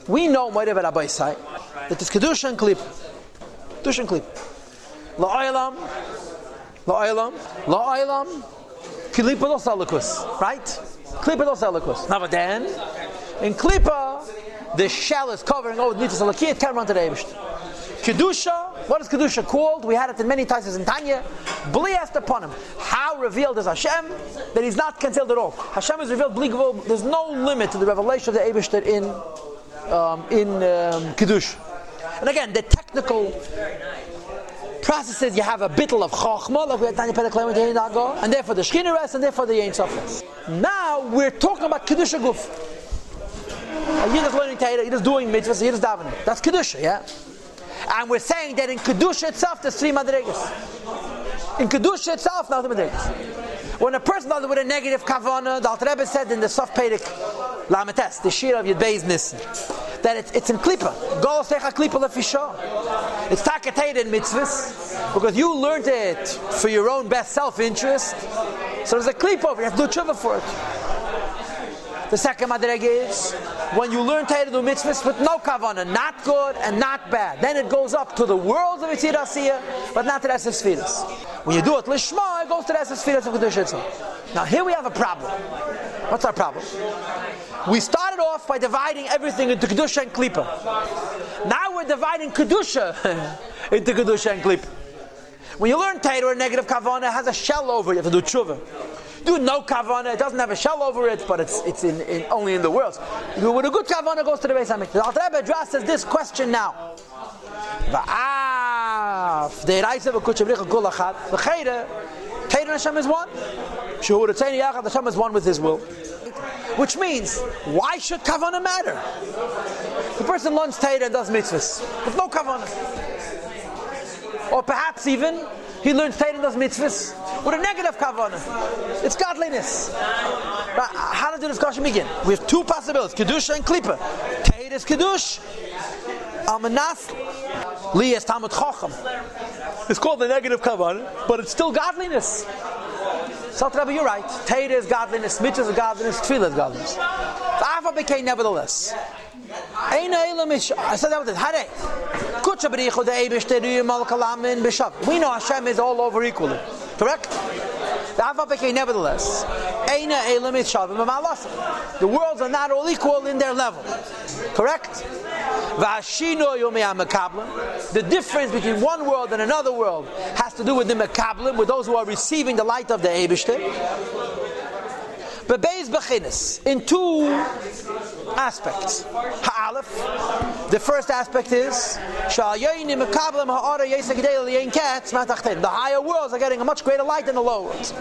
We know Moedev Rabbi say that it's Kedusha and Klip. Kedusha and Klip. La'olam, Klipa dos Elikus, right? Klipa dos Elikus. Now then, in Klipa, the shell is covering over the mitzvah salakiyah, it can't run to the Eibishter. Kedusha, what is Kedusha called? We had it in many times in Tanya. Bliast upon him. How revealed is Hashem? That he's not concealed at all. Hashem is revealed, there's no limit to the revelation of the Eibishter in Kedusha. And again, the technical processes, you have a bittel of Chochmah, like we had Tanya Pedeklayim with the Ago, and therefore the Shechina rest, and therefore the Ein Sof rest. Now we're talking about Kedusha Guf. You're just learning Torah, you're just doing mitzvahs, you're just davening. That's Kedusha, yeah? And we're saying that in Kedusha itself, there's 3 madrigas. In Kedusha itself, now the madrigas. When a person does it with a negative kavanah, the Alter Rebbe said in the Sof Perek Lametes, the Shir of Yud Beis Nissan, that it's in Klippa. Go secha Klippa lefisha. It's takatayed in mitzvahs, because you learned it for your own best self-interest. So there's a Klippa over, you have to do tshuva for it. The second madrega is when you learn Torah to do mitzvahs with no kavanah, not good and not bad. Then it goes up to the worlds of Yitzir Asiyah, but not to the Esses Sfiras. When you do it lishma, it goes to the Esses Sfiras of Kedusha itself. Now here we have a problem. What's our problem? We started off by dividing everything into Kedusha and Klippa. Now we're dividing Kedusha into Kedusha and Klippa. When you learn Torah, a negative kavanah has a shell over it. You have to do tshuva. Do no kavanah, it doesn't have a shell over it, but it's in only in the world. With a good kavanah goes to the Beis Hamikdash. The Alter Rebbe addresses this question now. V'af de'iraisa v'kut shebricha kol achad v'cheira Torah Hashem is one. Shehu ritzeini yachad, Hashem is one with His will. Which means, why should kavanah matter? The person learns Torah and does mitzvahs with no kavanah. Or perhaps even he learns Torah and does mitzvahs with a negative kavanah. It's godliness. But how does the discussion begin? We have 2 possibilities: Kedusha and Klippa. Torah is Kedush. Almanas Li is Talmud Chacham. It's called the negative kavanah, but it's still godliness. So Rabbi, you're right. Torah is godliness, mitzvahs is godliness, tefillah is godliness. The Alpha became nevertheless. I said that with it. Hare. We know Hashem is all over equally. Correct? Nevertheless, the worlds are not all equal in their level. Correct? The difference between one world and another world has to do with the Mekablim, with those who are receiving the light of the Eibishter. But Beis Bechinis, in 2 aspects. Ha'alef, the first aspect is the higher worlds are getting a much greater light than the lower worlds.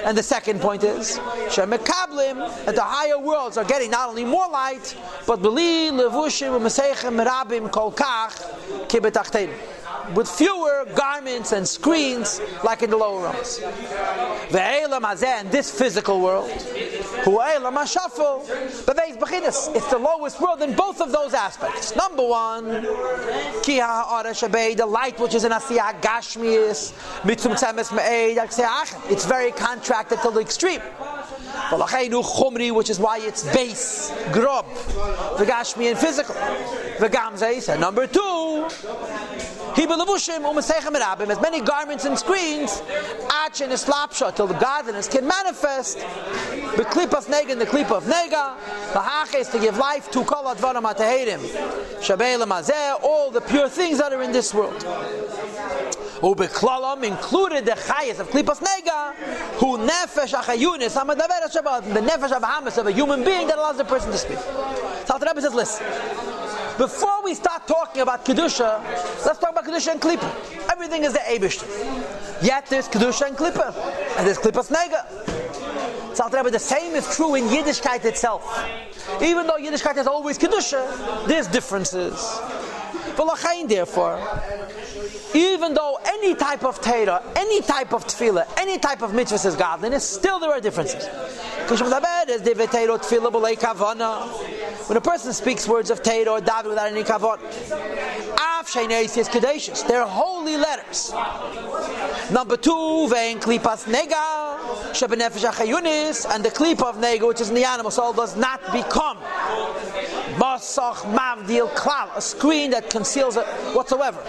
And the second point is that the higher worlds are getting not only more light, but with fewer garments and screens like in the lower realms. And this physical world, it's the lowest world in both of those aspects. Number 1, the light which is in Asiyah Gashmius, it's very contracted to the extreme. Which is why it's base, grob, the Gashmi and physical. And number 2, as many garments and screens, till the godliness can manifest. The klipas nega and the klipa of nega. The hach is to give life to kol advarim atahirim. Shabei lemazeh, all the pure things that are in this world. Ubeklalam included the chayes of klipas nega, who nefesh achayunis hamadaveres shabbat, the nefesh avahamis of a human being that allows the person to speak. So the Rebbe says, listen. Before we start talking about Kedusha, let's talk about Kedusha and Klippa. Everything is the Eibishter. Yet there's Kedusha and Klippa. And there's Klippas Nega. So the same is true in Yiddishkeit itself. Even though Yiddishkeit is always Kedusha, there's differences. Therefore, even though any type of Torah, any type of Tefillah, any type of mitzvah is godliness, still there are differences. When a person speaks words of Torah or David without any kavanah, they're holy letters. Number 2, vein klipas nega, shebenefesh achayunis, and the klipa of nega, which is in the animal soul, does not become Masach Mavdil Klal, a screen that conceals it whatsoever.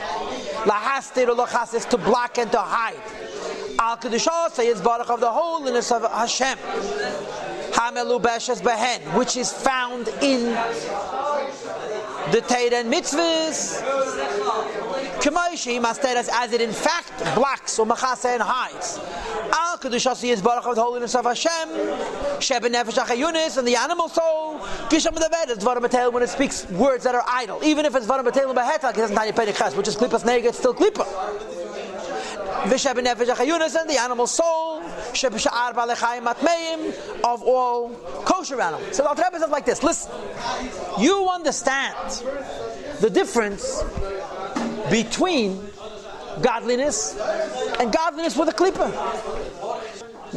Lahastir or lachas, to block and to hide. Al Kedusha is Baruch of the holiness of Hashem. Hamelu Beshes Behen, which is found in the Torah and mitzvahs. K'moishi Masteras, as it in fact blocks or machasa and hides. Al Kedusha is Baruch of the holiness of Hashem. Sheben Nefesh HaChayunis, and the animal soul. Kisham Medaved is Dvarim B'Teil when it speaks words that are idle. Even if it's Dvarim B'Teil B'Hetak, it doesn't Tanya Penichas, which is Klipas Nega, it's still Klipa. V'Sheben Nefesh HaChayunis, and the animal soul. Sheb Sha'ar B'Alechayim Matmeim, of all kosher animals. So the Alter Rebbe says like this, listen, you understand the difference between godliness and godliness with a klipa.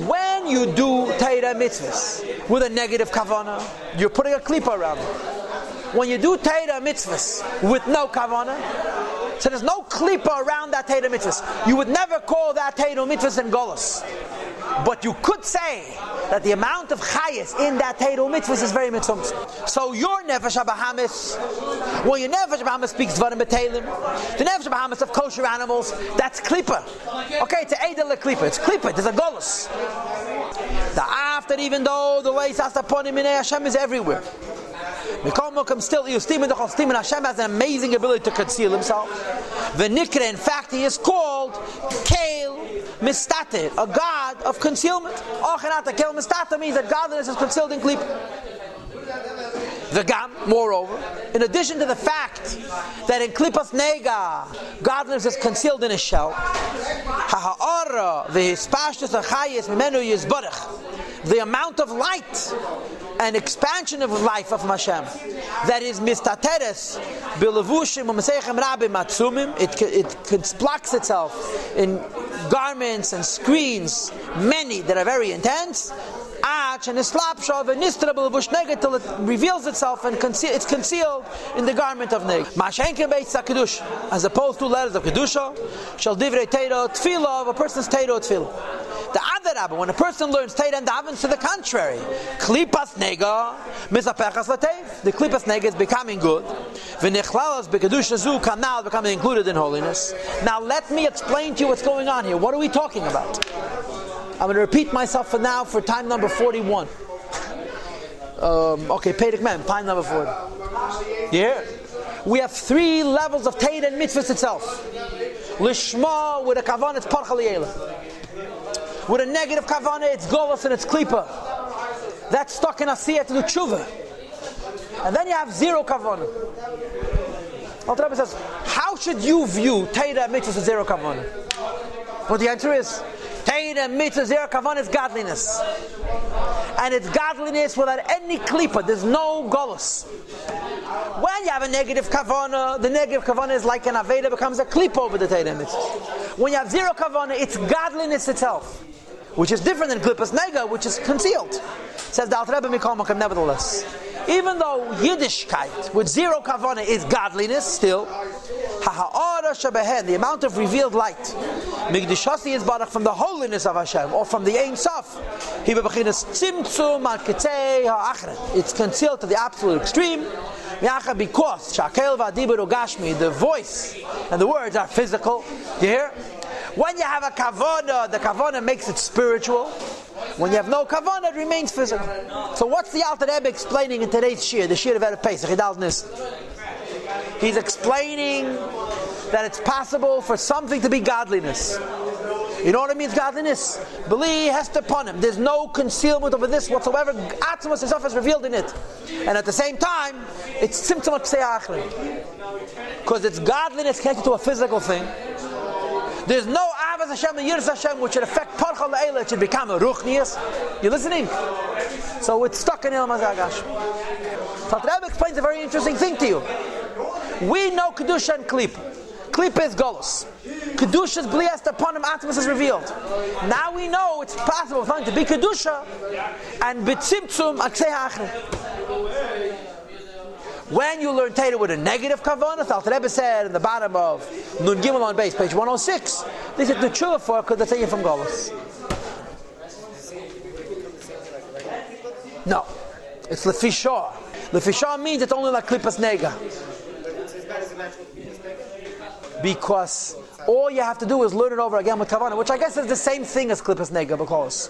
When you do Torah mitzvahs with a negative kavanah, you're putting a klipa around it. When you do Torah mitzvahs with no kavanah, so there's no klipa around that Torah mitzvahs. You would never call that Torah mitzvahs in Golos. But you could say that the amount of chayas in that Torah mitzvahs is very mitzvah. So your nefesh habahamis, when your nefesh habahamis speaks dvarim b'teilim, the nefesh habahamis of kosher animals, that's klipa. Okay, it's a edel klipa. It's klipa. There's a golus. The after, even though the way sas upon him in Hashem is everywhere. Still, Hashem has an amazing ability to conceal himself. V'nikra, in fact, he is called Kael Mistater, a god of concealment. Ochenata Kael Mistater means that godliness is concealed in Klip. The Gam, moreover, in addition to the fact that in Klipas Nega, godliness is concealed in a shell, the amount of light and expansion of life of Hashem that is mistateres bilevushim u'mesechem rabim matzumim, it blocks itself in garments and screens, many that are very intense, and till it reveals itself and it's concealed in the garment of neg. As opposed to letters of kedusha, shall divrei teiro tefillah of a person's teiro tefillah. The other rabbi, when a person learns teira and davens, to the contrary, klipas nega misapechas latev. The klipas nega is becoming good. V'nichlalas bekedusha zu kanal, becoming included in holiness. Now let me explain to you what's going on here. What are we talking about? I'm going to repeat myself for now for time number 41. Peirik Mem, time number 40. Yeah. We have 3 levels of Teira and mitzvahs itself. Lishma, with a kavanah, it's parcha liyela. With a negative kavanah, it's golos and it's klipa. That's stuck in asiyah to do tshuva. And then you have 0 kavanah. Alter Rebbe says, how should you view Teira and mitzvahs with 0 kavanah? Well, the answer is, Teira mitzvah zera kavanah is godliness, and it's godliness without any klipa. There's no golus. When you have a negative kavanah, the negative kavanah is like an aveda, becomes a klipa over the Teira mitzvah. When you have 0 kavanah, it's godliness itself, which is different than klipas nega, which is concealed. Says the Alter Rebbe Mikol Makom, nevertheless, even though Yiddishkeit with 0 kavanah is godliness, still the amount of revealed light, Migdishasi is barak from the holiness of Hashem, or from the Ein Sof. It's concealed to the absolute extreme. Because the voice and the words are physical. You hear? When you have a kavanah, the kavanah makes it spiritual. When you have no kavanah, it remains physical. So what's the Alter Rebbe explaining in today's shir, the shir of Erev Pesach? He's explaining that it's possible for something to be godliness. You know what it means, godliness? Believe has to upon him. There's no concealment over this whatsoever. Atzmos himself is revealed in it. And at the same time, it's symptom of Ksei Achrim. Because it's godliness connected to a physical thing. There's no Avas Hashem and Yiras Hashem which should affect Parcha Le'ela. It should become a Ruchnias. You listening? So it's stuck in Il Mazagash. Alter Rebbe explains a very interesting thing to you. We know Kedusha and Klip. Klip is Golos. Kedusha's blias upon him, Atmos is revealed. Now we know it's possible for him to be Kedusha and B'tzimtzum Aksei Ha'achrim. When you learn Torah with a negative kavanah, Alter Rebbe said in the bottom of Nun Gimel on base, page 106, they said the tshuva for because they're taken from Golos. No, it's Lefi Shor. Lefisha means it's only like klipas nega. Because all you have to do is learn it over again with kavanah, which I guess is the same thing as klipas nega, because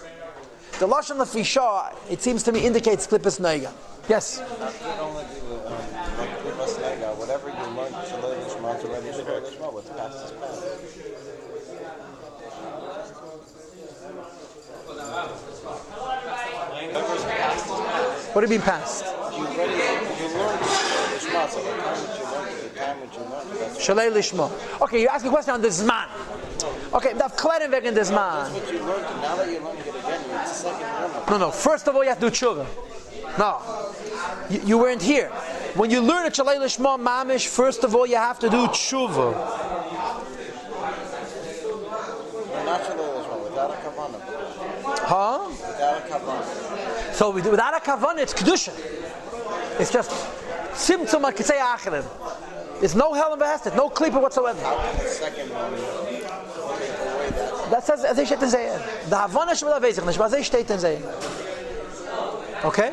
the lashon lefisha, it seems to me, indicates klipas nega. Yes? You can only do like klipas nega, whatever you learn, shalei lishma, to ready shalei lishma, what's past is past. Whatever's past is past. What do you mean past? You learned shalei lishma, so the time which you learned, that's Shalei lishma. Okay, you ask a question on the zman. Okay, daf klaren wegen the zman. that's what you learned, and now that you're learning it again, it's the second learning. No. First of all, you have to do tshuva. No. You weren't here. When you learn a Shalei Lishma Mamish, first of all, you have to do tshuva. Not shalei lishma, without a kavanah. Huh? Without a kavanah. So without a kavanah, it's kedusha. It's just simtzum akisei achirim. There's no hell in Behestet, no klipa whatsoever. How can the second one take away that? That says, as they steht in Zeh. The Havana shemel avezich, nicht was steht in Zeh. Okay?